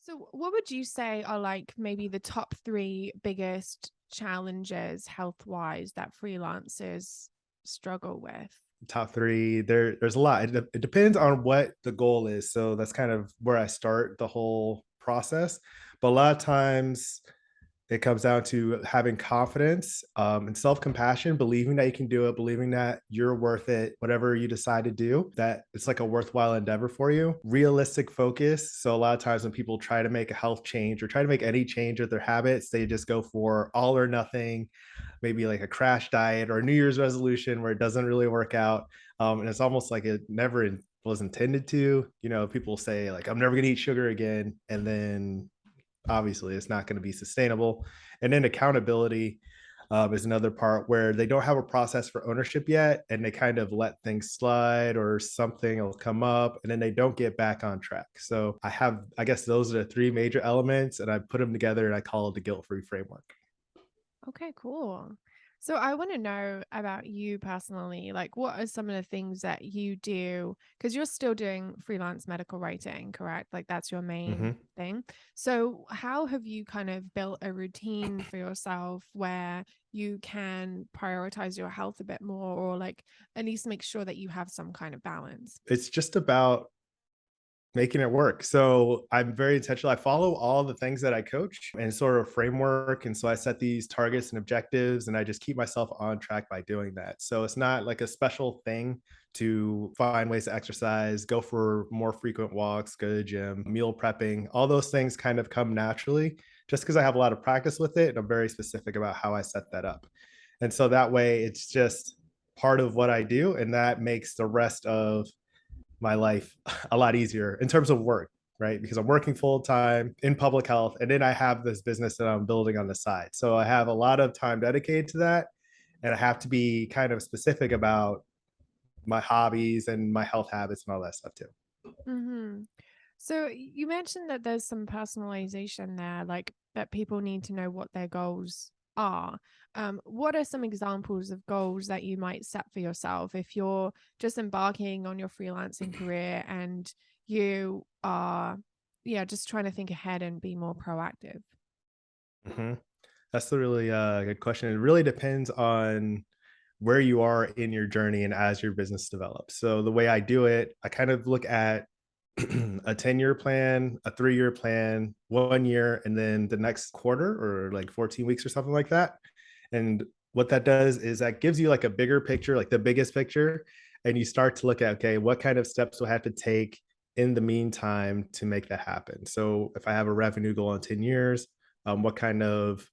So, what would you say are like maybe the top three biggest challenges health wise that freelancers struggle with? Top three, there's a lot. It depends on what the goal is. So that's kind of where I start the whole process. But a lot of times it comes down to having confidence, and self-compassion, believing that you can do it, believing that you're worth it, whatever you decide to do, that it's like a worthwhile endeavor for you. Realistic focus. So a lot of times when people try to make a health change or try to make any change with their habits, they just go for all or nothing, maybe like a crash diet or a New Year's resolution where it doesn't really work out. And it's almost like it never was intended to. People say like, I'm never gonna eat sugar again. And then obviously it's not going to be sustainable. And then accountability is another part where they don't have a process for ownership yet, and they kind of let things slide or something will come up and then they don't get back on track. So I guess those are the three major elements, and I put them together and I call it the guilt-free framework. Okay, cool. So I want to know about you personally. Like, what are some of the things that you do? Because you're still doing freelance medical writing, correct? Like, that's your main Mhm. thing. So, how have you kind of built a routine for yourself where you can prioritize your health a bit more, or like at least make sure that you have some kind of balance? It's just about making it work. So I'm very intentional. I follow all the things that I coach and sort of framework. And so I set these targets and objectives, and I just keep myself on track by doing that. So it's not like a special thing to find ways to exercise, go for more frequent walks, go to the gym, meal prepping. All those things kind of come naturally just because I have a lot of practice with it. And I'm very specific about how I set that up. And so that way it's just part of what I do. And that makes the rest of my life a lot easier in terms of work, right? Because I'm working full time in public health, and then I have this business that I'm building on the side. So I have a lot of time dedicated to that, and I have to be kind of specific about my hobbies and my health habits and all that stuff too. Hmm. So you mentioned that there's some personalization there, like that people need to know what their goals are. What are some examples of goals that you might set for yourself if you're just embarking on your freelancing career and you are, yeah, just trying to think ahead and be more proactive? Mhm. That's a really good question. It really depends on where you are in your journey and as your business develops. So the way I do it, I kind of look at a 10-year plan, a 3-year plan, 1 year, and then the next quarter or like 14 weeks or something like that. And what that does is that gives you like a bigger picture, like the biggest picture. And you start to look at, okay, what kind of steps do I have to take in the meantime to make that happen? So if I have a revenue goal in 10 years, what kind of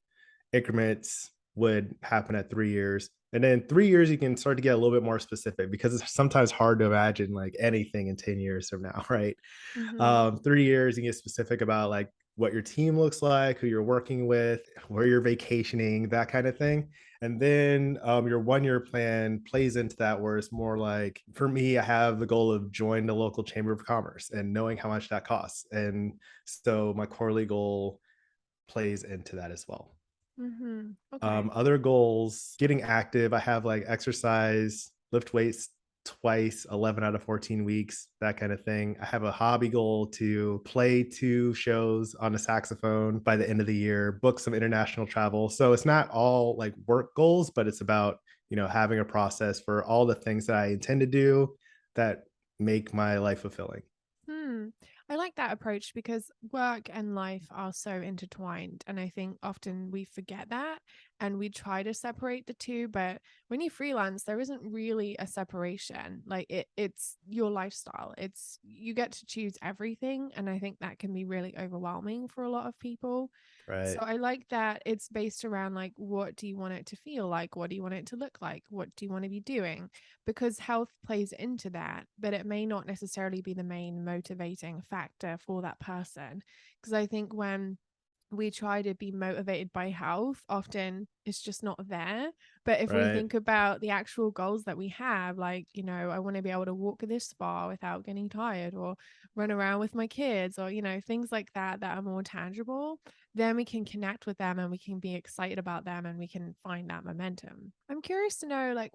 increments would happen at 3 years? And then 3 years, you can start to get a little bit more specific because it's sometimes hard to imagine like anything in 10 years from now, right? Hmm. 3 years, you get specific about like what your team looks like, who you're working with, where you're vacationing, that kind of thing. And then your 1 year plan plays into that, where it's more like, for me, I have the goal of joining the local chamber of commerce and knowing how much that costs. And so my quarterly goal plays into that as well. Hmm. Okay. Other goals, getting active. I have like exercise, lift weights twice, 11 out of 14 weeks, that kind of thing. I have a hobby goal to play 2 shows on a saxophone by the end of the year, book some international travel. So it's not all like work goals, but it's about, having a process for all the things that I intend to do that make my life fulfilling. Hmm. I like that approach because work and life are so intertwined. And I think often we forget that and we try to separate the two. But when you freelance, there isn't really a separation. Like it's your lifestyle. It's you get to choose everything. And I think that can be really overwhelming for a lot of people. So Right. I like that it's based around like what do you want it to feel like? What do you want it to look like? What do you want to be doing? Because health plays into that, but it may not necessarily be the main motivating factor for that person. Because I think when we try to be motivated by health, often it's just not there. But if we Right. think about the actual goals that we have, like, I want to be able to walk this far without getting tired or run around with my kids or, things like that that are more tangible, then we can connect with them and we can be excited about them and we can find that momentum. I'm curious to know, like,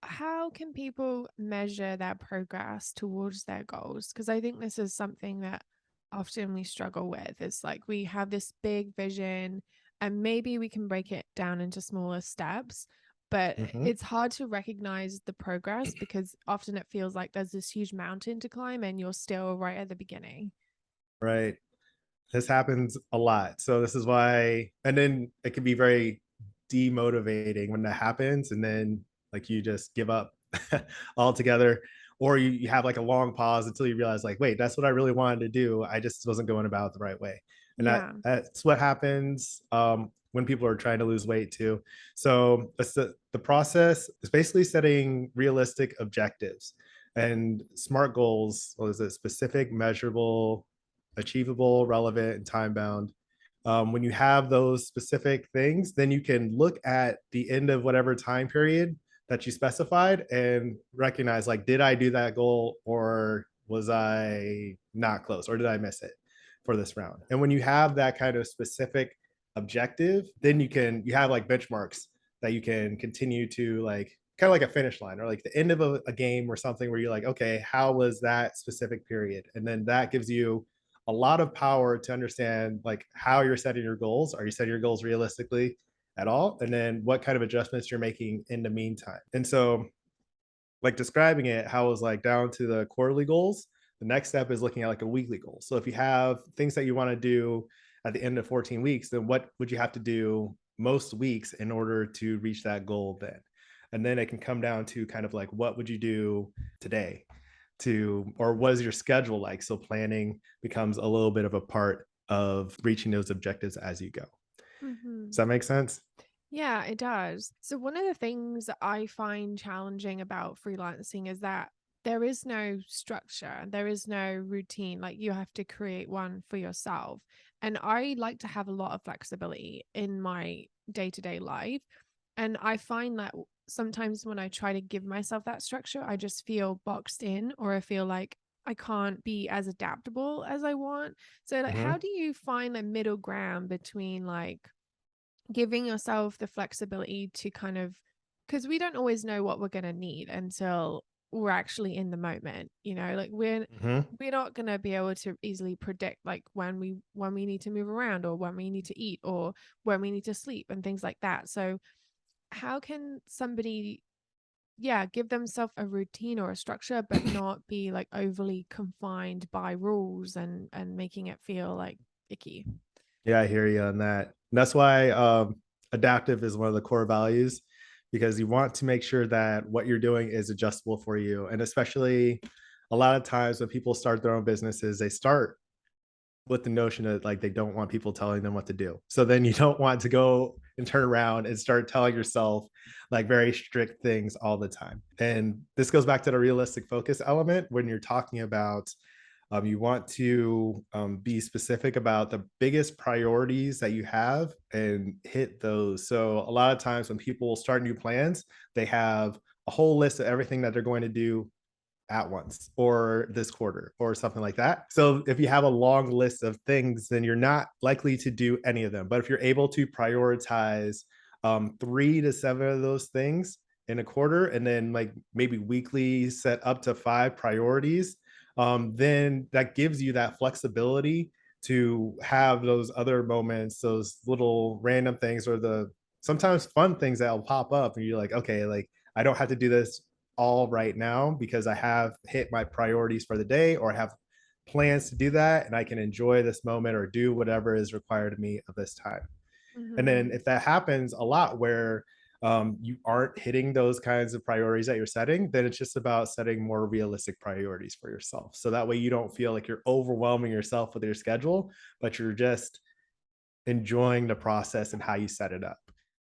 how can people measure their progress towards their goals? Because I think this is something that often we struggle with. It's like we have this big vision and maybe we can break it down into smaller steps, but Mhm. it's hard to recognize the progress because often it feels like there's this huge mountain to climb and you're still right at the beginning. Right. This happens a lot. So this is why, and then it can be very demotivating when that happens. And then like you just give up altogether, or you have like a long pause until you realize like, wait, that's what I really wanted to do. I just wasn't going about it the right way. And Yeah. that's what happens when people are trying to lose weight too. So the process is basically setting realistic objectives and SMART goals. What is it? Specific, measurable, achievable, relevant, and time bound. When you have those specific things, then you can look at the end of whatever time period that you specified and recognize like, did I do that goal or was I not close or did I miss it for this round? And when you have that kind of specific objective, then you have like benchmarks that you can continue to like kind of like a finish line or like the end of a game or something where you're like, okay, how was that specific period? And then that gives you a lot of power to understand like how you're setting your goals. Are you setting your goals realistically at all? And then what kind of adjustments you're making in the meantime. And so like describing it, how it was like down to the quarterly goals. The next step is looking at like a weekly goal. So if you have things that you want to do at the end of 14 weeks, then what would you have to do most weeks in order to reach that goal then? And then it can come down to kind of like, what would you do today to, or what is your schedule like? So planning becomes a little bit of a part of reaching those objectives as you go. Does Hmm. that make sense? Yeah, it does. So, one of the things that I find challenging about freelancing is that there is no structure, there is no routine. Like, you have to create one for yourself. And I like to have a lot of flexibility in my day to day life. And I find that sometimes when I try to give myself that structure, I just feel boxed in or I feel like I can't be as adaptable as I want. So, like, how Mhm. do you find the middle ground between like, giving yourself the flexibility to kind of, because we don't always know what we're going to need until we're actually in the moment, like Mhm. we're not going to be able to easily predict like when we need to move around or when we need to eat or when we need to sleep and things like that. So how can somebody, yeah, give themselves a routine or a structure but not be like overly confined by rules and making it feel like icky? Yeah, I hear you on that. And that's why adaptive is one of the core values because you want to make sure that what you're doing is adjustable for you. And especially a lot of times when people start their own businesses, they start with the notion that like they don't want people telling them what to do. So then you don't want to go and turn around and start telling yourself like very strict things all the time. And this goes back to the realistic focus element when you're talking about you want to be specific about the biggest priorities that you have and hit those. So a lot of times when people start new plans, they have a whole list of everything that they're going to do at once or this quarter or something like that. So if you have a long list of things, then you're not likely to do any of them. But if you're able to prioritize 3 to 7 of those things in a quarter and then like maybe weekly set up to 5 priorities, then that gives you that flexibility to have those other moments, those little random things or the sometimes fun things that will pop up and you're like, okay, like I don't have to do this all right now because I have hit my priorities for the day or I have plans to do that and I can enjoy this moment or do whatever is required of me of this time. And then Hmm. if that happens a lot where you aren't hitting those kinds of priorities that you're setting, then it's just about setting more realistic priorities for yourself. So that way you don't feel like you're overwhelming yourself with your schedule, but you're just enjoying the process and how you set it up.